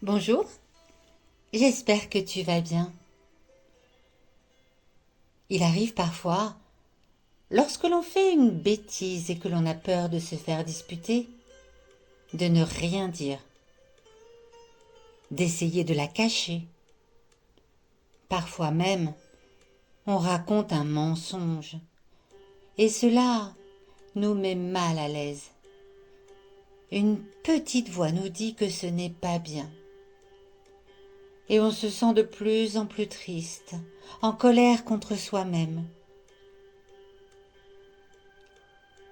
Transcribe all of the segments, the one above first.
Bonjour, j'espère que tu vas bien. Il arrive parfois, lorsque l'on fait une bêtise et que l'on a peur de se faire disputer, de ne rien dire, d'essayer de la cacher. Parfois même, on raconte un mensonge, et cela nous met mal à l'aise. Une petite voix nous dit que ce n'est pas bien. Et on se sent de plus en plus triste, en colère contre soi-même.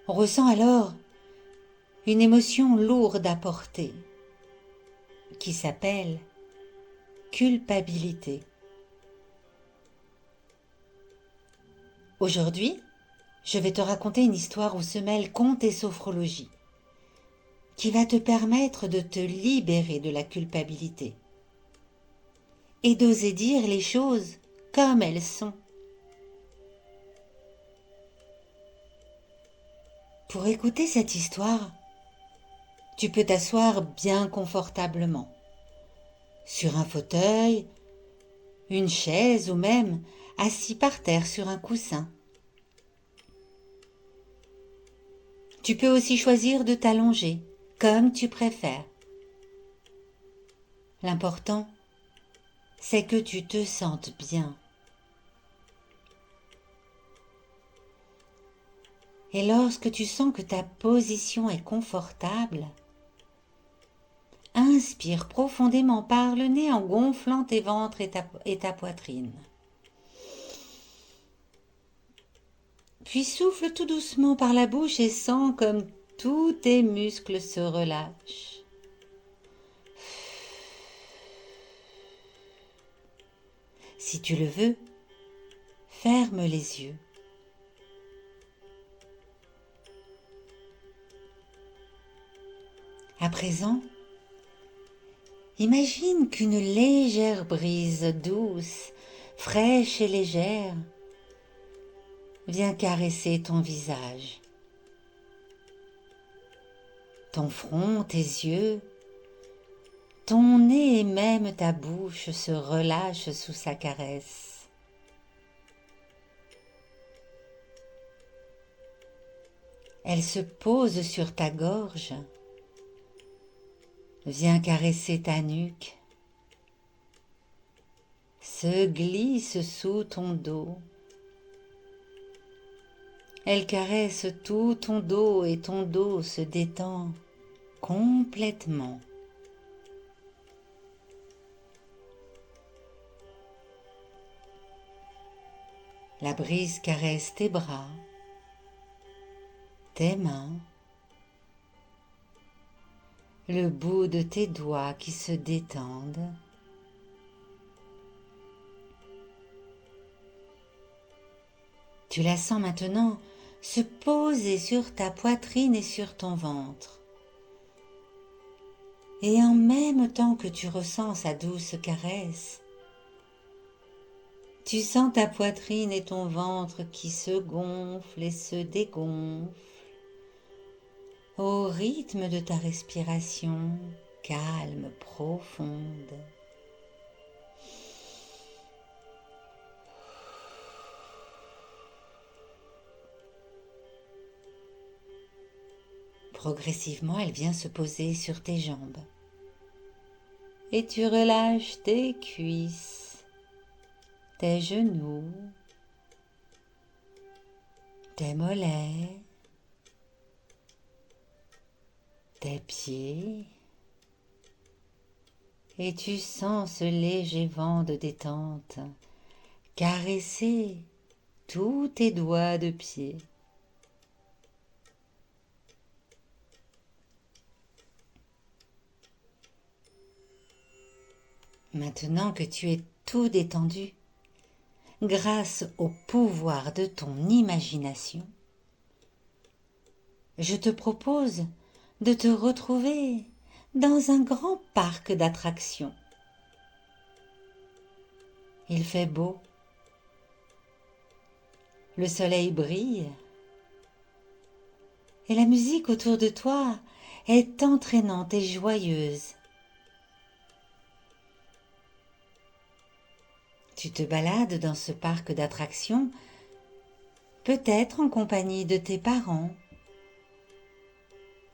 On ressent alors une émotion lourde à porter, qui s'appelle culpabilité. Aujourd'hui, je vais te raconter une histoire où se mêlent conte et sophrologie, qui va te permettre de te libérer de la culpabilité et d'oser dire les choses comme elles sont. Pour écouter cette histoire, tu peux t'asseoir bien confortablement, sur un fauteuil, une chaise ou même assis par terre sur un coussin. Tu peux aussi choisir de t'allonger, comme tu préfères. L'important, c'est que tu te sentes bien. Et lorsque tu sens que ta position est confortable, inspire profondément par le nez en gonflant tes ventres et ta poitrine. Puis souffle tout doucement par la bouche et sens comme tous tes muscles se relâchent. Si tu le veux, ferme les yeux. À présent, imagine qu'une légère brise douce, fraîche et légère vient caresser ton visage, ton front, tes yeux, ton nez et même ta bouche se relâchent sous sa caresse. Elle se pose sur ta gorge, vient caresser ta nuque, se glisse sous ton dos. Elle caresse tout ton dos et ton dos se détend complètement. La brise caresse tes bras, tes mains, le bout de tes doigts qui se détendent. Tu la sens maintenant se poser sur ta poitrine et sur ton ventre. Et en même temps que tu ressens sa douce caresse, tu sens ta poitrine et ton ventre qui se gonflent et se dégonflent au rythme de ta respiration calme, profonde. Progressivement, elle vient se poser sur tes jambes. Et tu relâches tes cuisses, tes genoux, tes mollets, tes pieds. Et tu sens ce léger vent de détente caresser tous tes doigts de pied. Maintenant que tu es tout détendu, grâce au pouvoir de ton imagination, je te propose de te retrouver dans un grand parc d'attractions. Il fait beau, le soleil brille et la musique autour de toi est entraînante et joyeuse. Tu te balades dans ce parc d'attractions, peut-être en compagnie de tes parents,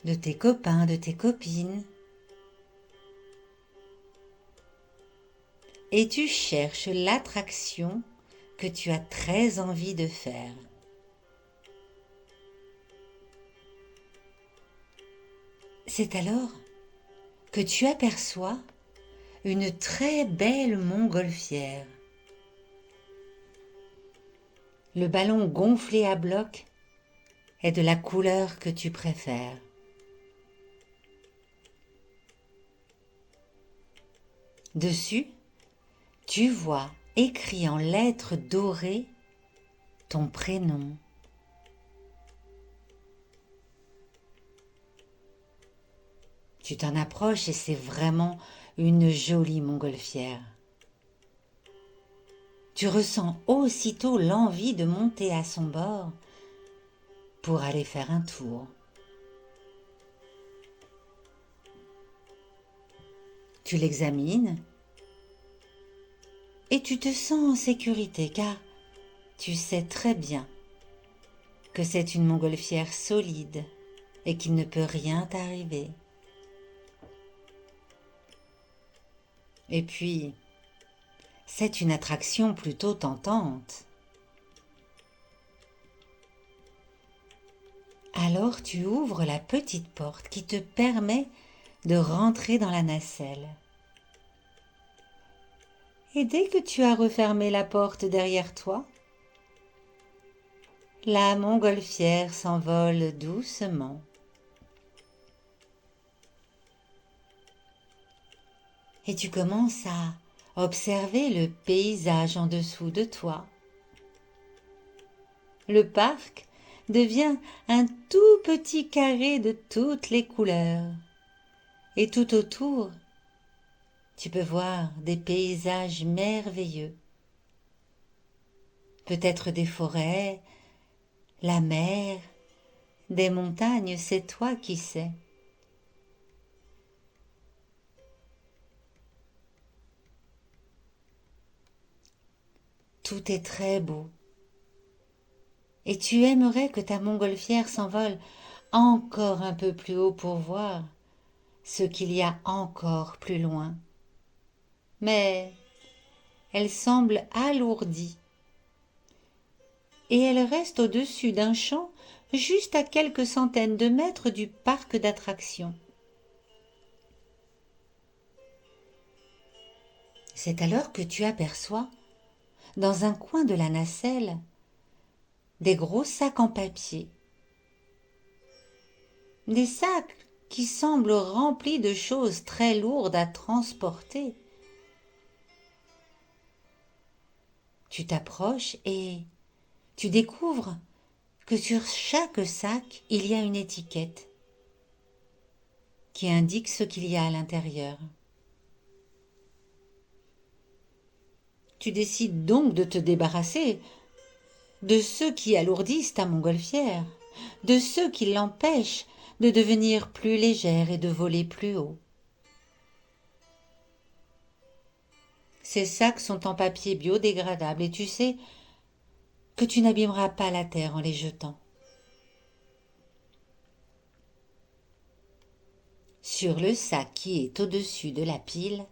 de tes copains, de tes copines. Et tu cherches l'attraction que tu as très envie de faire. C'est alors que tu aperçois une très belle montgolfière. Le ballon gonflé à bloc est de la couleur que tu préfères. Dessus, tu vois écrit en lettres dorées ton prénom. Tu t'en approches et c'est vraiment une jolie montgolfière. Tu ressens aussitôt l'envie de monter à son bord pour aller faire un tour. Tu l'examines et tu te sens en sécurité car tu sais très bien que c'est une montgolfière solide et qu'il ne peut rien t'arriver. Et puis, c'est une attraction plutôt tentante. Alors tu ouvres la petite porte qui te permet de rentrer dans la nacelle. Et dès que tu as refermé la porte derrière toi, la montgolfière s'envole doucement. Et tu commences à observer le paysage en dessous de toi. Le parc devient un tout petit carré de toutes les couleurs. Et tout autour, tu peux voir des paysages merveilleux. Peut-être des forêts, la mer, des montagnes, c'est toi qui sais. Tout est très beau. Et tu aimerais que ta montgolfière s'envole encore un peu plus haut pour voir ce qu'il y a encore plus loin. Mais elle semble alourdie et elle reste au-dessus d'un champ juste à quelques centaines de mètres du parc d'attractions. C'est alors que tu aperçois, dans un coin de la nacelle, des gros sacs en papier. Des sacs qui semblent remplis de choses très lourdes à transporter. Tu t'approches et tu découvres que sur chaque sac, il y a une étiquette qui indique ce qu'il y a à l'intérieur. Tu décides donc de te débarrasser de ceux qui alourdissent ta montgolfière, de ceux qui l'empêchent de devenir plus légère et de voler plus haut. Ces sacs sont en papier biodégradable et tu sais que tu n'abîmeras pas la terre en les jetant. Sur le sac qui est au-dessus de la pile,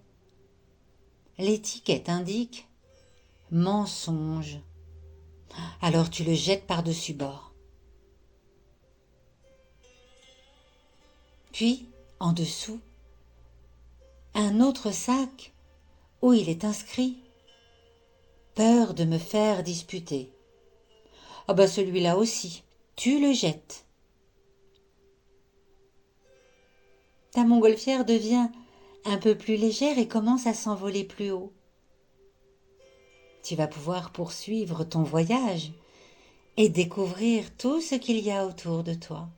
l'étiquette indique « Mensonge ». Alors tu le jettes par-dessus bord. Puis, en dessous, un autre sac où il est inscrit « Peur de me faire disputer ». Ah ben celui-là aussi, tu le jettes. Ta montgolfière devient un peu plus légère et commence à s'envoler plus haut. Tu vas pouvoir poursuivre ton voyage et découvrir tout ce qu'il y a autour de toi.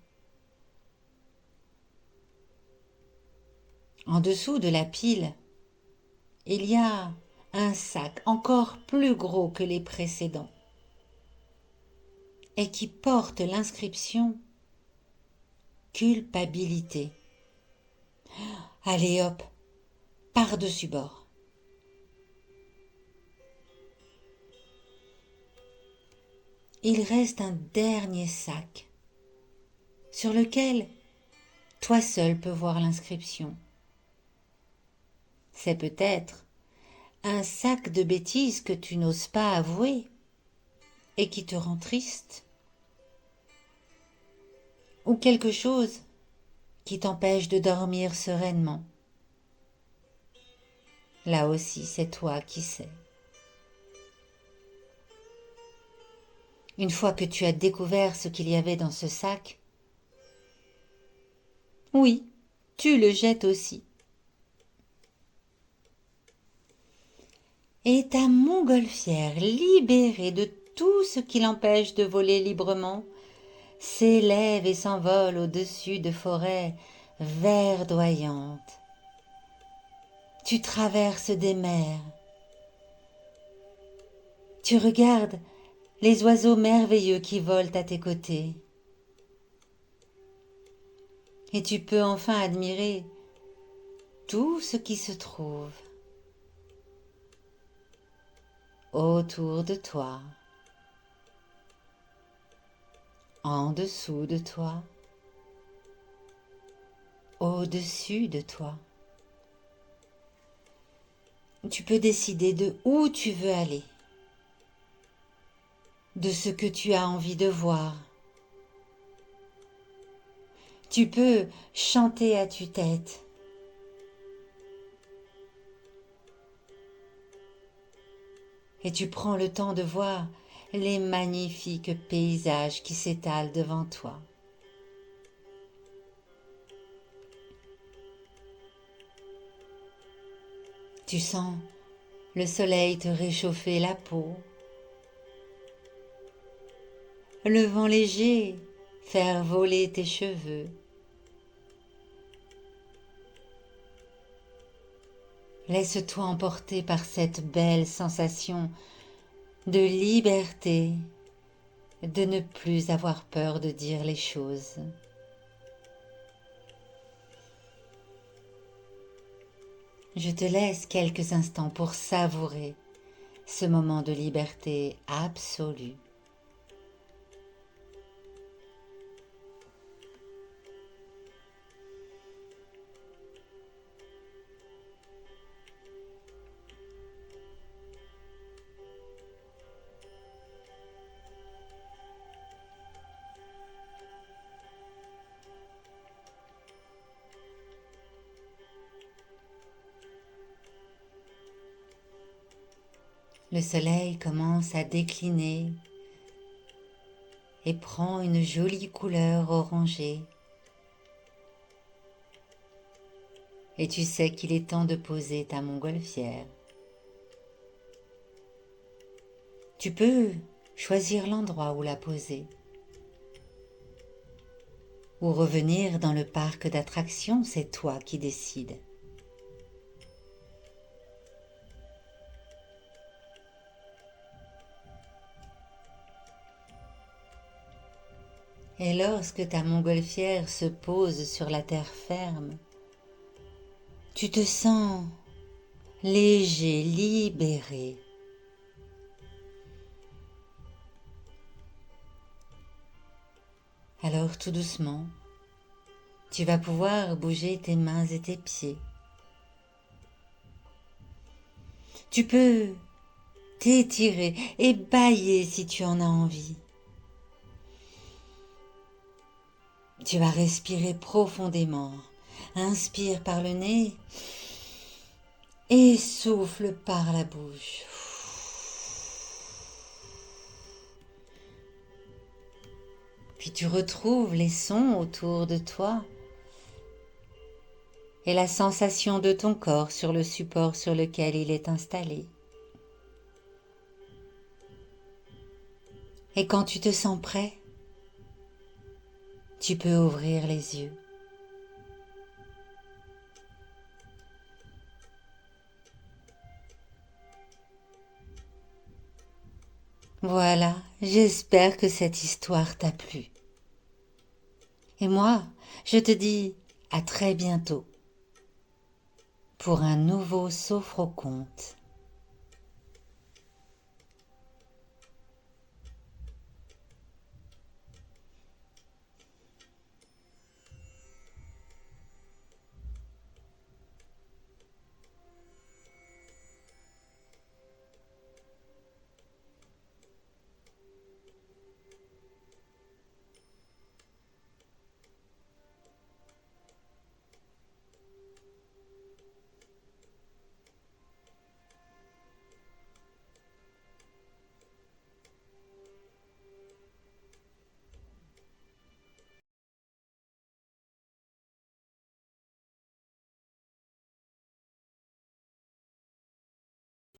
En dessous de la pile, il y a un sac encore plus gros que les précédents et qui porte l'inscription « Culpabilité ». Allez hop, par-dessus bord. il reste un dernier sac sur lequel toi seul peux voir l'inscription. C'est peut-être un sac de bêtises que tu n'oses pas avouer et qui te rend triste, ou quelque chose qui t'empêche de dormir sereinement. Là aussi, c'est toi qui sais. Une fois que tu as découvert ce qu'il y avait dans ce sac, oui, tu le jettes aussi. Et ta montgolfière, libérée de tout ce qui l'empêche de voler librement, s'élève et s'envole au-dessus de forêts verdoyantes. Tu traverses des mers. Tu regardes les oiseaux merveilleux qui volent à tes côtés. Et tu peux enfin admirer tout ce qui se trouve autour de toi, en dessous de toi, au-dessus de toi. Tu peux décider de où tu veux aller, de ce que tu as envie de voir. Tu peux chanter à tue-tête. Et tu prends le temps de voir les magnifiques paysages qui s'étalent devant toi. Tu sens le soleil te réchauffer la peau, le vent léger faire voler tes cheveux. Laisse-toi emporter par cette belle sensation de liberté, de ne plus avoir peur de dire les choses. Je te laisse quelques instants pour savourer ce moment de liberté absolue. Le soleil commence à décliner et prend une jolie couleur orangée. Et tu sais qu'il est temps de poser ta montgolfière. Tu peux choisir l'endroit où la poser, ou revenir dans le parc d'attractions, c'est toi qui décides. Et lorsque ta montgolfière se pose sur la terre ferme, tu te sens léger, libéré. Alors tout doucement, tu vas pouvoir bouger tes mains et tes pieds. Tu peux t'étirer et bâiller si tu en as envie. Tu vas respirer profondément. Inspire par le nez et souffle par la bouche. Puis tu retrouves les sons autour de toi et la sensation de ton corps sur le support sur lequel il est installé. Et quand tu te sens prêt, tu peux ouvrir les yeux. Voilà, j'espère que cette histoire t'a plu. Et moi, je te dis à très bientôt pour un nouveau Sophroconte.